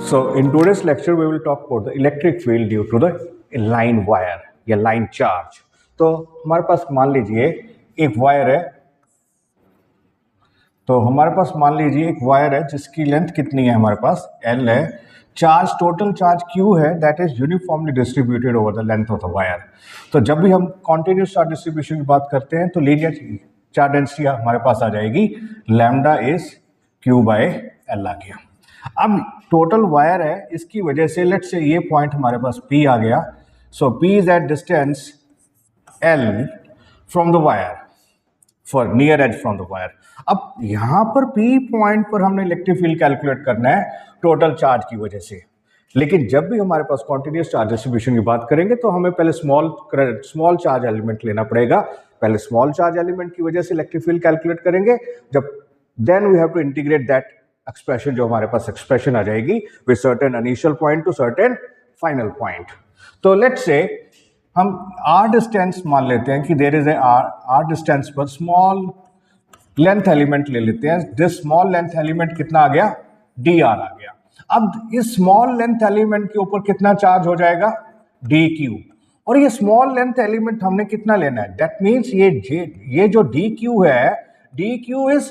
So in today's lecture we will talk about the electric field due to the line wire या line charge। तो हमारे पास मान लीजिए एक वायर है, तो हमारे पास मान लीजिए एक वायर है जिसकी लेंथ कितनी है, हमारे पास L है, चार्ज टोटल चार्ज Q है, that is uniformly distributed over the length of the wire. तो जब भी हम कॉन्टिन्यूस चार्ज डिस्ट्रीब्यूशन की बात करते हैं तो लीनियर चार्ज डेंसिटी हमारे पास आ जाएगी lambda is Q by L आ गया। अब टोटल वायर है, इसकी वजह से लेट्स से ये पॉइंट हमारे पास P आ गया, so P is at distance L from the wire for near edge from the wire. अब यहाँ पर P पॉइंट पर हमने इलेक्ट्रिक फील्ड कैलकुलेट करना है टोटल चार्ज की वजह से, लेकिन जब भी हमारे पास कॉन्टिन्यूस चार्ज डिस्ट्रीब्यूशन की बात करेंगे तो हमें पहले स्मॉल चार्ज एलिमेंट लेना पड़ेगा। पहले स्मॉल चार्ज एलिमेंट की वजह से इलेक्ट्रिक फील्ड कैलकुलेट करेंगे, जब then we have to integrate that expression, जो हमारे पास एक्सप्रेशन आ जाएगी with certain initial point to certain final point. तो लेट्स से हम r डिस्टेंस मान लेते हैं कि there is a r distance पर स्मॉल लेंथ एलिमेंट ले लेते हैं। दिस स्मॉल लेंथ एलिमेंट कितना आ गया, dr आ गया। अब इस स्मॉल लेंथ एलिमेंट के ऊपर कितना चार्ज हो जाएगा, dq, और ये स्मॉल लेंथ एलिमेंट हमने कितना लेना है, दैट मींस ये जो dq है, dq is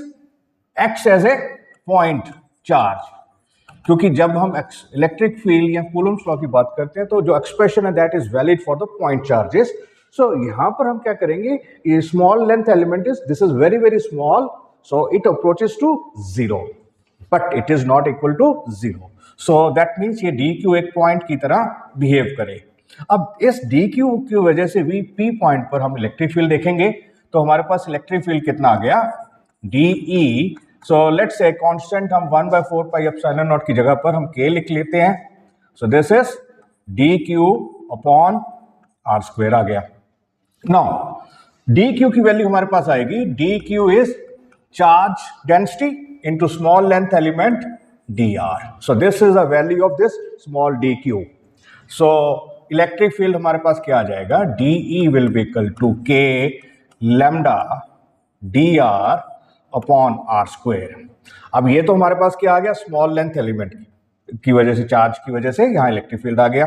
act as a point charge, क्योंकि जब हम इलेक्ट्रिक फील्ड या कूलम्स लॉ की बात करते हैं तो जो एक्सप्रेशन है that is valid for the point charges. So यहाँ पर हम क्या करेंगे, ये small length element is this is very very small, so it approaches to zero but it is not equal to zero, so that means ये dq एक point की तरह बिहेव करे। अब इस dq की वजह से P पॉइंट पर हम इलेक्ट्रिक फील्ड देखेंगे तो हमारे पास इलेक्ट्रिक फील्ड कितना आ गया, dE। सो लेट्स से कांस्टेंट हम 1/4 पाई एप्सिलॉन नॉट की जगह पर हम k लिख लेते हैं, so this is dq upon r square आ गया। नाउ dq की वैल्यू हमारे पास आएगी, dq is charge density into small length element dr, so this is the value of this small dq। So electric field हमारे पास क्या आ जाएगा, dE will be equal to k lambda dr upon r square. अब ये तो हमारे पास क्या आ गया, स्मॉल लेंथ एलिमेंट की वजह से, चार्ज की वजह से यहाँ इलेक्ट्रिक फील्ड आ गया।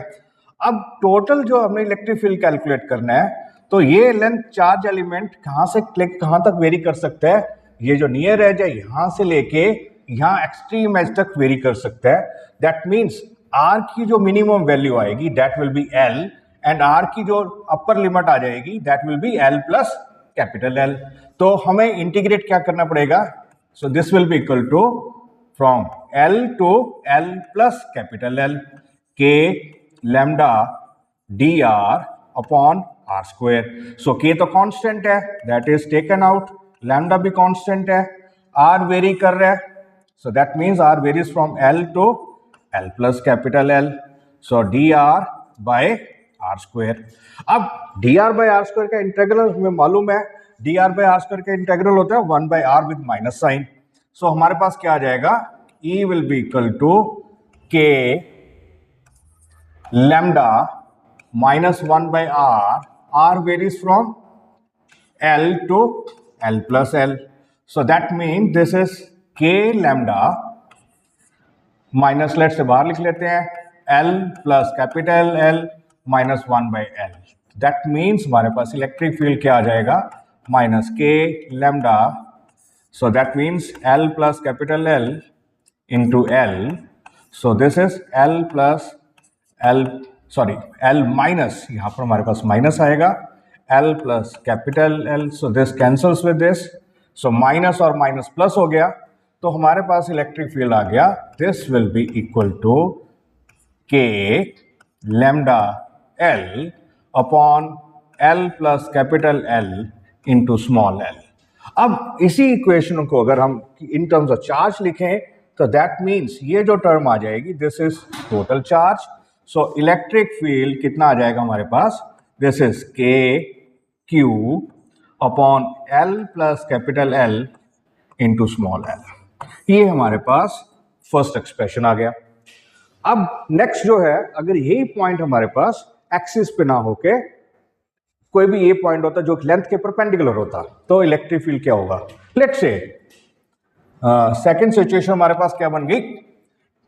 अब टोटल जो हमने इलेक्ट्रिक फील्ड कैलकुलेट करना है, तो ये लेंथ चार्ज एलिमेंट कहाँ से कहाँ तक वेरी कर सकता है, ये जो नियर एज है यहाँ से लेके यहाँ एक्सट्रीम एज तक वेरी कर सकता है। दैट मीन्स r की जो मिनिमम वैल्यू आएगी that will be L, and r की जो अपर लिमिट आ जाएगी that will be L plus capital L। तो हमें इंटीग्रेट क्या करना पड़ेगा, so this will be equal to from L to L plus capital L k lambda dr upon r square. So k तो constant है that is taken out, lambda भी constant है, r vary कर रहा है, सो that means r varies from L to L plus capital L, so dr by r square. अब dr by r square का integral हमें मालूम है, dr बाय r स्क्वायर का इंटीग्रल होता है 1 by r with minus sign. So हमारे पास क्या आ जाएगा, E will be equal to k lambda minus 1 by r varies from L to L plus L, so that mean this is k lambda minus, let say बाहर लिख लेते हैं, L plus capital L minus 1 by L। That means हमारे पास electric field क्या आ जाएगा, minus k lambda, so that means L plus capital L into L, so this is L plus L, sorry L minus, यहाँ पर हमारे पास minus आएगा, L plus capital L, so this cancels with this, so minus और minus plus हो गया, तो हमारे पास इलेक्ट्रिक फील्ड आ गया, this will be equal to k lambda L upon L plus capital L into small l। अब इसी इक्वेशन को अगर हम इन टर्म्स ऑफ चार्ज लिखें तो दैट मीन्स ये जो टर्म आ जाएगी this is total charge, so electric field कितना आ जाएगा हमारे पास, this is k q upon L plus capital L into small l। ये हमारे पास फर्स्ट एक्सप्रेशन आ गया। अब नेक्स्ट जो है, अगर यही पॉइंट हमारे पास एक्सिस पे ना होके कोई भी ये पॉइंट होता जो लेंथ के परपेंडिकुलर होता, तो इलेक्ट्रिक फील्ड क्या होगा, लेट्स से सेकंड सिचुएशन हमारे पास क्या बन गई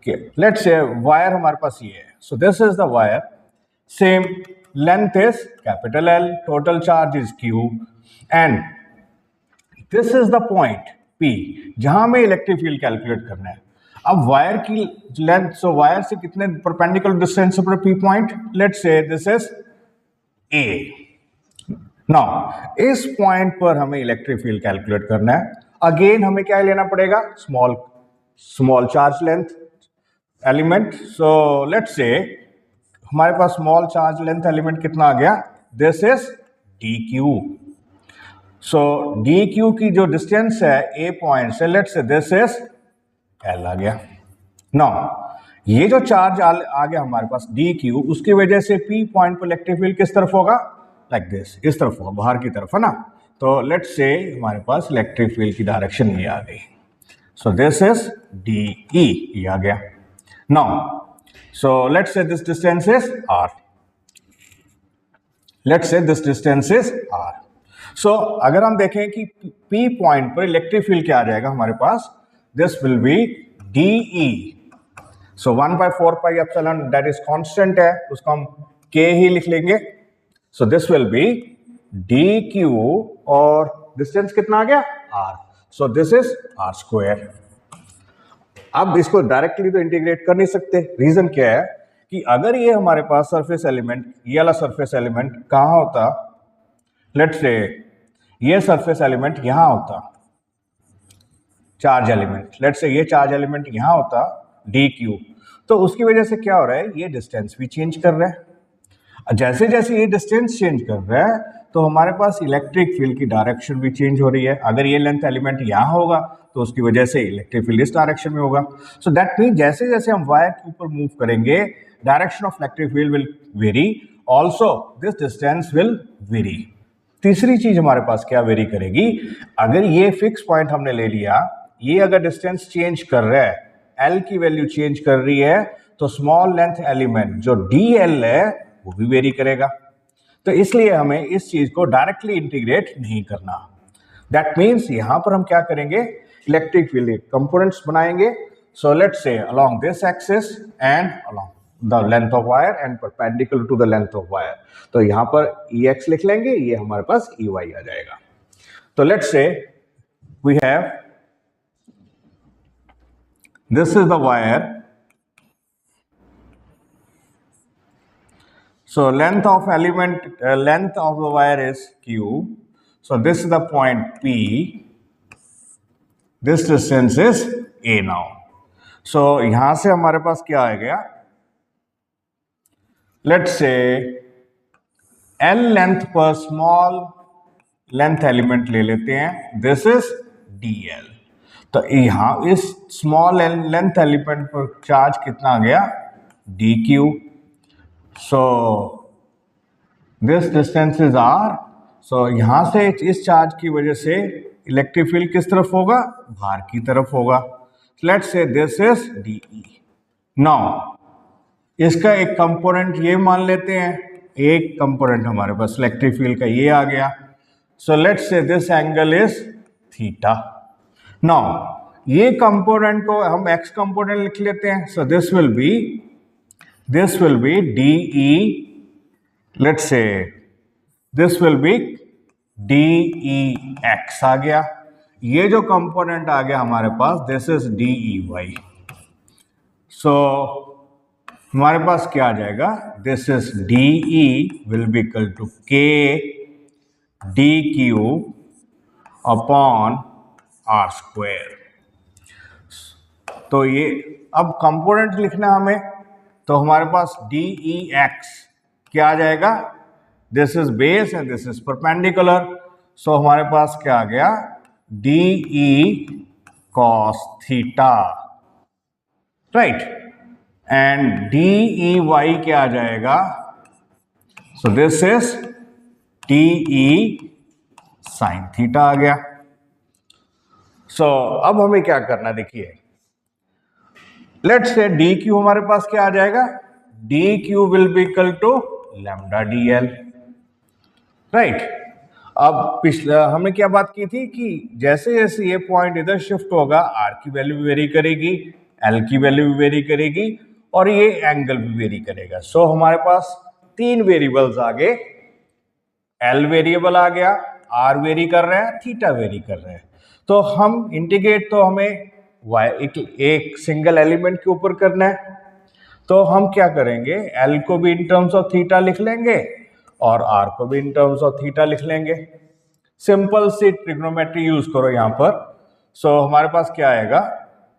लेट्स से वायर हमारे पास ये है, so this is the wire, same length is capital L, total charge is Q, and this is the point P जहां हमें इलेक्ट्रिक फील्ड कैलकुलेट करना है। अब वायर की लेंथ, सो वायर से कितने परपेंडिकुलर डिस्टेंस पर P point, let's say this is A। Now इस पॉइंट पर हमें इलेक्ट्रिक फील्ड कैलकुलेट करना है। अगेन हमें क्या लेना पड़ेगा, small charge length element. So let's से हमारे पास स्मॉल चार्ज लेंथ एलिमेंट कितना आ गया, this is dq। So dq की जो डिस्टेंस है A पॉइंट से, let's say this is L आ गया। नाउ ये जो चार्ज आ गया हमारे पास dq, उसकी वजह से P पॉइंट पर इलेक्ट्रिक फील्ड किस तरफ होगा, लाइक दिस, इस तरफ होगा, बाहर की तरफ, है ना। तो लेट्स से हमारे पास इलेक्ट्रिक फील्ड की डायरेक्शन ये आ गई, सो दिस इज DE, ये आ गया। Now so let's say this distance is R, let's say this distance is R। So अगर हम देखें कि P पॉइंट पर इलेक्ट्रिक फील्ड क्या आ जाएगा हमारे पास, this will be DE। So 1/4 pi epsilon, that is constant है, उसको हम K ही लिख लेंगे। So this will be DQ, और डिस्टेंस कितना आ गया R, so this is R square. अब इसको डायरेक्टली तो इंटीग्रेट कर नहीं सकते, रीजन क्या है कि अगर ये हमारे पास सरफेस एलिमेंट, ये वाला सरफेस एलिमेंट कहाँ होता, लेट्स से ये सरफेस एलिमेंट यहां होता, चार्ज एलिमेंट, लेट्स से ये चार्ज एलिमेंट यहां होता DQ, तो उसकी वजह से क्या हो रहा है, ये डिस्टेंस भी चेंज कर रहा है। जैसे जैसे ये डिस्टेंस चेंज कर रहा है तो हमारे पास इलेक्ट्रिक फील्ड की डायरेक्शन भी चेंज हो रही है। अगर ये लेंथ एलिमेंट यहाँ होगा तो उसकी वजह से इलेक्ट्रिक फील्ड इस डायरेक्शन में होगा। सो दैट मीन जैसे जैसे हम वायर के ऊपर मूव करेंगे, direction of electric field will very, also this distance will very. तीसरी चीज हमारे पास क्या वेरी करेगी, अगर ये फिक्स पॉइंट हमने ले लिया, ये अगर डिस्टेंस चेंज कर रहा है, L की वैल्यू चेंज कर रही है, तो स्मॉल लेंथ एलिमेंट जो DL है वो भी वेरी करेगा। तो इसलिए हमें इस चीज को डायरेक्टली इंटीग्रेट नहीं करना। दैट मीन्स यहां पर हम क्या करेंगे, इलेक्ट्रिक फील्ड कंपोनेंट्स बनाएंगे। So let's say along this axis and along the length of wire and perpendicular to the length of wire. तो यहां पर EX लिख लेंगे, ये हमारे पास EY आ जाएगा। तो let's say we have this is the wire, so length of element, length of the wire is Q, so this is the point P, this distance is A now। so यहां से हमारे पास क्या आ गया, let's say L length पर small length element ले लेते हैं, दिस इज DL। तो यहां इस स्मॉल लेंथ एलिमेंट पर चार्ज कितना आ गया, DQ। So this distance is R। सो यहां से इस चार्ज की वजह से इलेक्ट्रिक फील्ड किस तरफ होगा, बाहर की तरफ होगा। Let's say this is DE। Now इसका एक कंपोनेंट ये मान लेते हैं, एक कंपोनेंट हमारे पास इलेक्ट्रिक फील्ड का ये आ गया। So let's say this angle is theta. Now ये कंपोनेंट को हम x कंपोनेंट लिख लेते हैं। So this will be DE, let's say this will be DEX आ गया। ये जो कंपोनेंट आ गया हमारे पास, दिस इज DEY। सो हमारे पास क्या आ जाएगा, this is DE will be equal to K DQ upon R square. तो ये अब कंपोनेंट लिखना हमें, तो हमारे पास DEX क्या आ जाएगा, this is base and this is perpendicular. So हमारे पास क्या आ गया, DE cos theta, right, and DEY क्या आ जाएगा, so this is DE sin theta आ गया। सो अब हमें क्या करना, देखिए लेट्स से DQ हमारे पास क्या आ जाएगा, DQ will be equal to lambda DL, right. अब पिछला हमने क्या बात की थी कि जैसे जैसे ये पॉइंट इधर शिफ्ट होगा, R की वैल्यू वेरी करेगी, एल की वैल्यू भी वेरी करेगी और ये एंगल भी वेरी करेगा। सो हमारे पास 3 वेरिएबल्स आ गए, एल वेरिएबल आ गया, आर वेरी कर रहे हैं, थीटा वेरी कर रहे हैं। तो हम इंटीग्रेट तो हमें एक सिंगल एलिमेंट के ऊपर करना है, तो हम क्या करेंगे, एल को भी इन टर्म्स ऑफ थीटा लिख लेंगे और आर को भी इन टर्म्स ऑफ थीटा लिख लेंगे। सिंपल सी ट्रिग्नोमेट्री यूज करो यहां पर। सो हमारे पास क्या आएगा,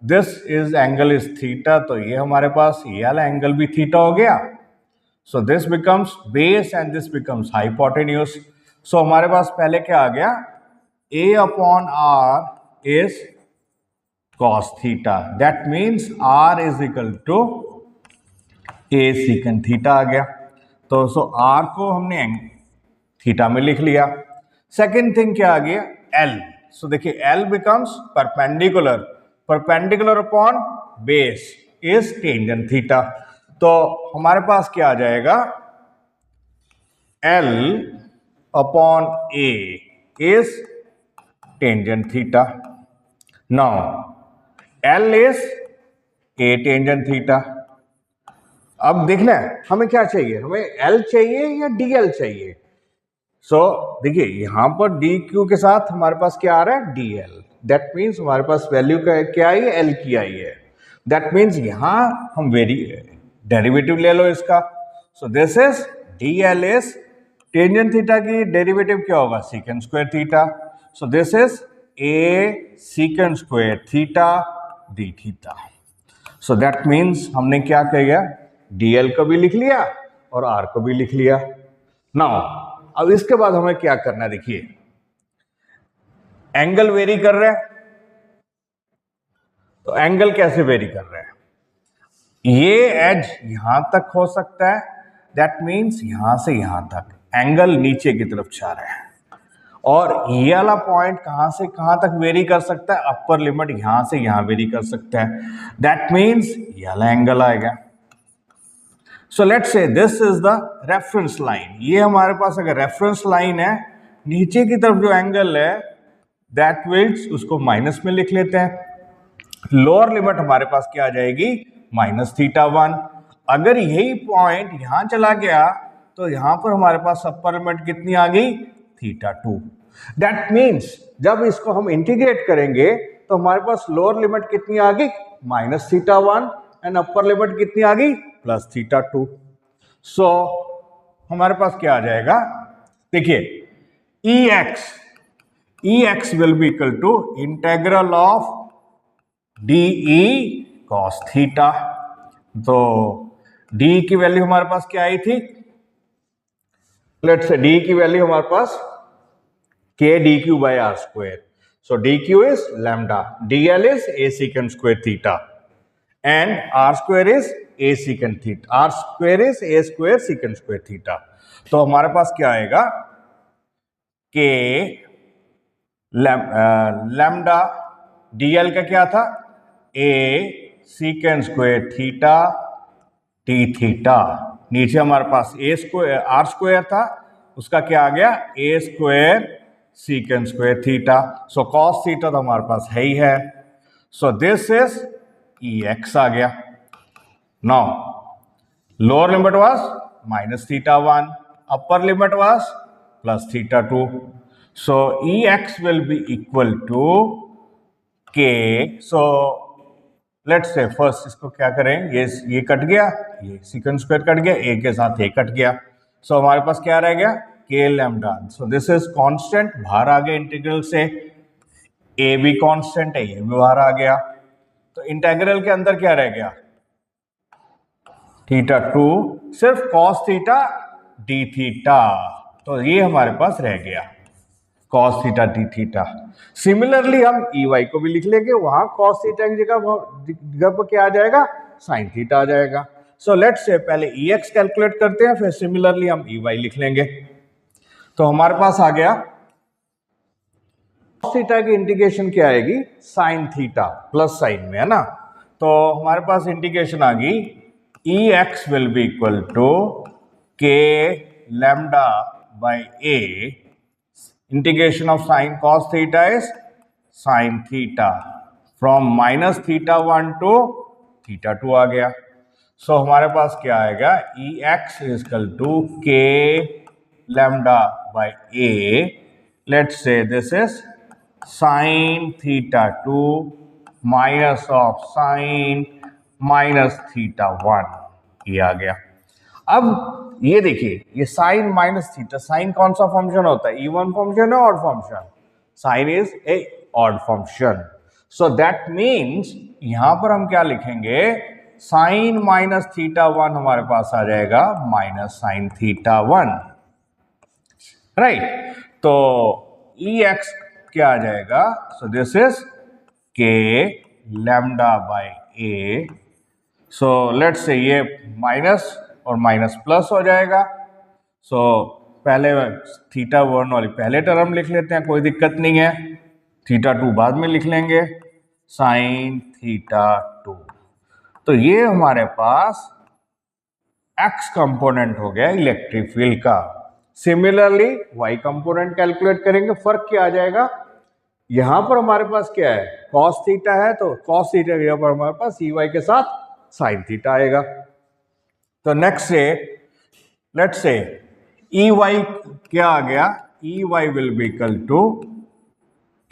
this is angle is theta, तो ये हमारे पास ये वाला एंगल भी थीटा हो गया। So this becomes base and this becomes hypotenuse. So हमारे पास पहले क्या आ गया, A upon R is cos theta, that means R is equal to A secant theta आ गया। तो सो आर को हमने थीटा में लिख लिया। सेकेंड थिंग क्या आ गया, एल। सो देखिए L becomes perpendicular, perpendicular upon base is tangent theta. तो हमारे पास क्या आ जाएगा, L upon A is tangent theta. Now L is A tangent theta. अब देखना है हमें क्या चाहिए, हमें एल चाहिए या डी एल चाहिए। सो देखिए यहां पर डी क्यू के साथ हमारे पास क्या आ रहा है, डी एल। दैट मीन्स हमारे पास वैल्यू क्या आई है, एल की आई है। दैट मीन्स यहां हम डेरिवेटिव ले लो इसका। सो this is D L is tangent theta की डेरिवेटिव क्या होगा, secant square theta. So this is a secant square theta d theta. So that means हमने क्या किया, डीएल को भी लिख लिया और आर को भी लिख लिया। नाउ अब इसके बाद हमें क्या करना है, देखिए एंगल वेरी कर रहे हैं, तो एंगल कैसे वेरी कर रहे हैं, ये एज यहां तक हो सकता है, दैट मीन्स यहां से यहां तक एंगल नीचे की तरफ जा रहा है। और ये वाला पॉइंट कहां से कहां तक वेरी कर सकता है, अपर लिमिट यहां से यहां वेरी कर सकता है। दैट मीन्स ये वाला एंगल आएगा। सो let's say this is the reference line. ये हमारे पास अगर रेफरेंस लाइन है, नीचे की तरफ जो एंगल है दैट मीन्स उसको माइनस में लिख लेते हैं। लोअर लिमिट हमारे पास क्या आ जाएगी, माइनस थीटा 1। अगर यही पॉइंट यहां चला गया तो यहां पर हमारे पास अपर लिमिट कितनी आ गई, थीटा 2। दैट मीन्स जब इसको हम इंटीग्रेट करेंगे तो हमारे पास लोअर लिमिट कितनी आ गई, minus theta 1 and upper limit कितनी आ गई, प्लस थीटा 2। सो हमारे पास क्या आ जाएगा, देखिए E x will be equal to integral of D E cos theta. तो डी की वैल्यू हमारे पास क्या आई थी, लेट्स से डी की वैल्यू हमारे पास के D Q by R square. So D Q is lambda, D L is a secant square theta and R square is a secant theta, R square is a square secant square theta. तो हमारे पास क्या आएगा, के lambda DL का क्या था, A secant square theta T theta. नीचे हमारे पास ए स्क्वायर आर स्क्वायर था, उसका क्या आ गया, A square secant square theta. So cos theta तो हमारे पास है ही है। So this is E X आ गया। Now lower limit was minus theta 1, upper limit was plus theta 2। So E x will be equal to K. So let's से first इसको क्या करें, ये कट गया, ये सीकेंट स्क्वायर कट गया, ए के साथ ए कट गया। सो हमारे पास क्या रह गया, के lambda. So this is constant, बाहर आ गया इंटीग्रल से, ए भी कांस्टेंट है, ये भी बाहर आ गया। तो इंटीग्रल के अंदर क्या रह गया, थीटा 2, सिर्फ कॉस थीटा डी थीटा। तो ये हमारे पास रह गया cos theta d theta. Similarly हम ई वाई को भी लिख लेंगे, वहां कॉस थीटा की जगह पर क्या आ जाएगा, साइन थीटा आ जाएगा। सो लेट्स से पहले ई एक्स कैलकुलेट करते हैं, फिर सिमिलरली हम ई वाई लिख लेंगे। तो हमारे पास आ गया कॉस थीटा की इंटीग्रेशन क्या आएगी, साइन थीटा प्लस साइन में, है ना। तो हमारे पास इंटीग्रेशन आ गई, E x will be equal to के lambda by a, integration of sin cos theta is sin theta from minus theta 1 to theta 2 आ गया। सो हमारे पास क्या आएगा, ई एक्स इजकल टू के lambda by a, let's say this is sine theta 2 minus of sine minus theta 1, ये आ गया। अब ये देखिए, ये साइन माइनस थीटा, साइन कौन सा फंक्शन होता है, इवन फंक्शन है odd function, sine is a odd function. So that means यहां पर हम क्या लिखेंगे, साइन माइनस थीटा 1 हमारे पास आ जाएगा माइनस साइन थीटा 1, राइट। तो ई एक्स क्या आ जाएगा, so this is K lambda by A. So let's से ये माइनस और माइनस प्लस हो जाएगा। सो पहले थीटा 1 वाली पहले टर्म लिख लेते हैं, कोई दिक्कत नहीं है, थीटा 2 बाद में लिख लेंगे, साइन थीटा 2। तो ये हमारे पास एक्स कंपोनेंट हो गया इलेक्ट्रिक फील्ड का। सिमिलरली वाई कंपोनेंट कैलकुलेट करेंगे, फर्क क्या आ जाएगा, यहां पर हमारे पास क्या है, कॉस थीटा है, तो कॉस थीटा यहाँ पर हमारे पास ई वाई के साथ साइन थीटा आएगा। तो नेक्स्ट से लेट्स से ई वाई क्या आ गया, E Y will be equal to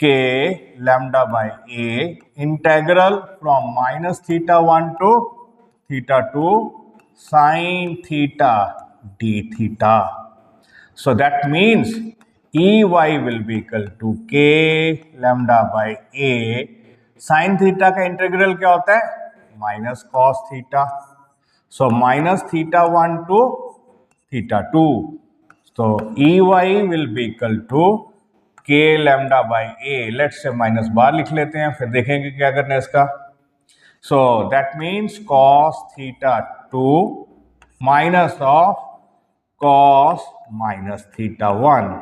के lambda by a integral from minus theta 1 to theta 2 sine theta d theta. So that means E Y will be equal to के lambda by a, sine theta का integral क्या होता है, minus cos theta. So minus theta 1 to theta 2, तो E Y will be equal to के lambda by a, let's say minus बार लिख लेते हैं, फिर देखेंगे क्या करना है इसका। सो that means cos theta 2 minus of cos minus theta 1।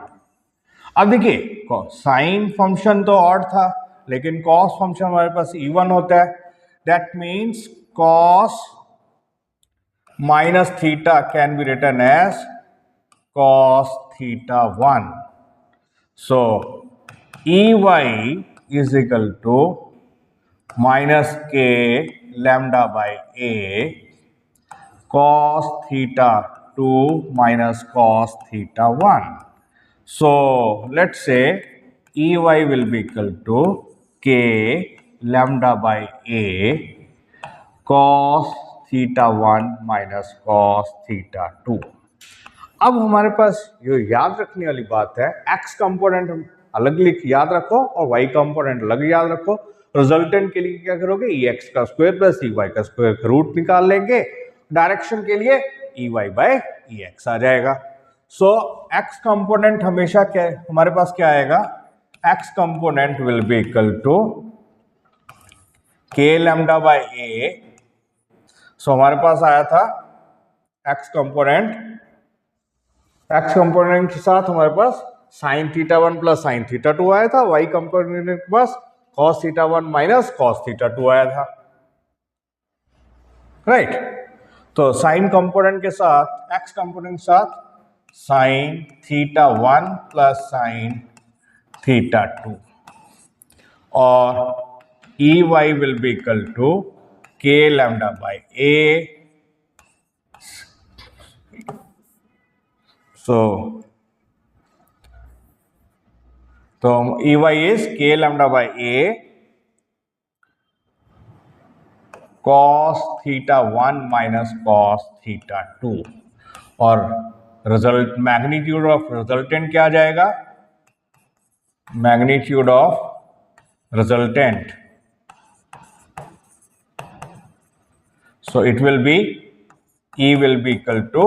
अब देखिए साइन फंक्शन तो ऑड था, लेकिन कॉस फंक्शन हमारे पास इवन होता है, that means cos minus theta can be written as cos theta 1। So EY is equal to minus K lambda by A cos theta 2 minus cos theta 1. So let's say EY will be equal to K lambda by A cos theta 1 minus cos theta 2. अब हमारे पास ये याद रखने वाली बात है, x component अलग लिख याद रखो और वाई कंपोनेंट अलग याद रखो। रिजल्टेंट के लिए क्या करोगे, ई एक्स का स्क्वायर प्लस ई वाई का स्क्वायर का रूट निकाल लेंगे, डायरेक्शन के लिए ई वाई बाय ई एक्स आ जाएगा। सो एक्स कंपोनेंट हमेशा क्या हमारे पास क्या आएगा, x component will be equal to के लैम्डा बाय ए। सो हमारे पास आया था एक्स कंपोनेंट के साथ हमारे पास sine theta 1 plus sine theta 2 आया था, वाई कंपोनेंट के पास cos theta 1 minus cos theta 2 आया था, राइट। तो साइन कंपोनेंट के साथ एक्स कंपोनेंट के साथ sine theta 1 plus sine theta 2 और E Y will be equal to के लैम्डा बाई ए। तो E Y is K lambda by A cos theta 1 minus cos theta 2 और result magnitude of resultant क्या आ जाएगा, magnitude of resultant, so it will be E will be equal to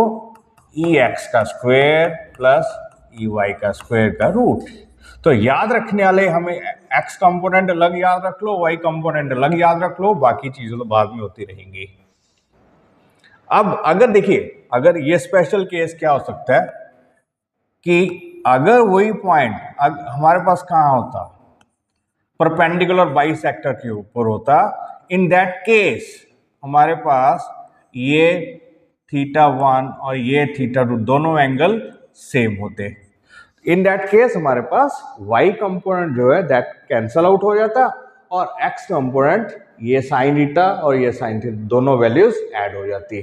E X का square plus E Y का square का root. तो याद रखने वाले हमें एक्स कंपोनेंट अलग याद रख लो, वाई कंपोनेंट अलग याद रख लो, बाकी चीजें तो बाद में होती रहेंगी। अब अगर देखिए, अगर ये स्पेशल केस क्या हो सकता है कि अगर वही पॉइंट हमारे पास कहाँ होता, परपेंडिकुलर बाइसेक्टर के ऊपर होता, इन दैट केस हमारे पास ये थीटा 1 और ये थीटा 2 दोनों एंगल सेम होते। इन दैट केस हमारे पास y कंपोनेंट जो है दैट कैंसल आउट हो जाता और एक्स कंपोनेंट ये साइन थीटा और ये साइन थीटा दोनों वैल्यूज ऐड हो जाती।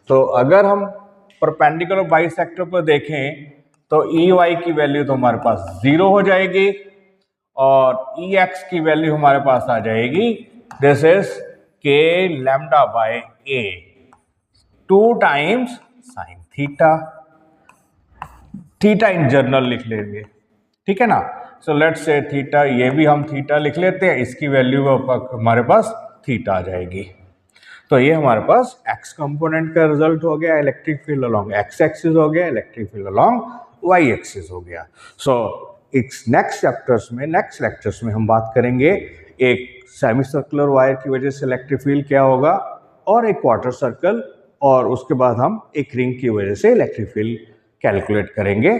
तो अगर हम परपेंडिकुलर बाइसेक्टर पर देखें तो ई वाई की वैल्यू तो हमारे पास 0 हो जाएगी और ई एक्स की वैल्यू हमारे पास आ जाएगी, this is K lambda by A 2 times sine theta. Theta in general लिख लेंगे, ठीक है ना। सो लेट्स से थीटा, ये भी हम थीटा लिख लेते हैं, इसकी वैल्यू हमारे पास थीटा आ जाएगी। तो ये हमारे पास एक्स कंपोनेंट का रिजल्ट हो गया, electric field along X axis हो गया, electric field along Y axis हो गया। सो इस नेक्स्ट लेक्चर्स में हम बात करेंगे एक सेमी सर्कुलर वायर की वजह से इलेक्ट्रिक फील्ड क्या होगा, और एक क्वार्टर सर्कल, और उसके बाद हम एक रिंग की वजह से इलेक्ट्रिक फील्ड कैलकुलेट करेंगे।